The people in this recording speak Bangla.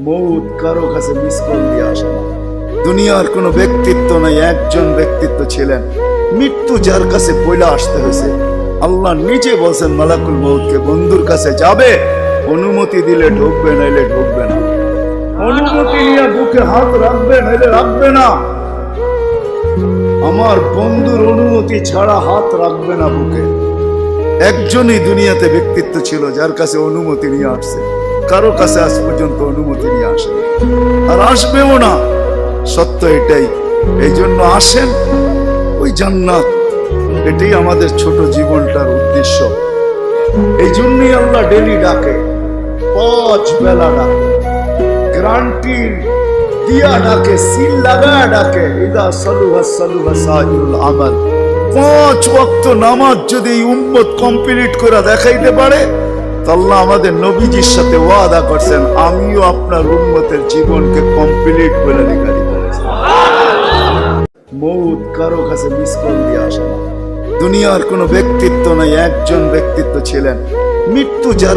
মৌত কারো কাছে মিস কল দিয়ে আসে না। দুনিয়ার কোনো ব্যক্তিত্ব নাই, একজন ব্যক্তিত্ব ছিলেন, মৃত্যু যার কাছে পয়লা আসতে হয়েছে। আল্লাহ নিজে বলছেন মালাকুল মৌতকে, বন্ধুর কাছে যাবে, অনুমতি দিলে ঢুকবে, নাইলে ঢুকবে না। অনুমতি নিয়ে বুকে হাত রাখবে, নাইলে রাখবে না। আমার বন্ধুর অনুমতি ছাড়া হাত রাখবে না বুকে। একজনই দুনিয়াতে ব্যক্তিত্ব ছিল যার কাছে অনুমতি নিয়ে আসছে, কারো কাছে আজ পর্যন্ত অনুমতি নিয়ে আসে আর আসবেও না। সত্য এটাই। এই জন্য আসেন, ওই জান্নাত, এটাই আমাদের ছোট জীবনটার উদ্দেশ্য। এই জন্যই আল্লাহ ডেলি ডাকে, 5 বেলা ডাকে, গ্যারান্টি দিয়া ডাকে, সিল লাগা ডাকে। ইদা সালুহা সালুহা সাইরুল আমাল। 5 ওয়াক্ত নামাজ যদি উম্মত কমপ্লিট করে দেখাইতে পারে, আল্লাহ আমাদের নবীজির সাথে ওয়াদা করছেন, আমিও আপনার উম্মতের জীবনকে কমপ্লিট করে লেখা দিব। মৌত কারো কাছে মিস কল দিয়ে আসে না। দুনিয়ার কোনো ব্যক্তিত্ব নাই, একজন ব্যক্তিত্ব ছিলেন, মৃত্যু যার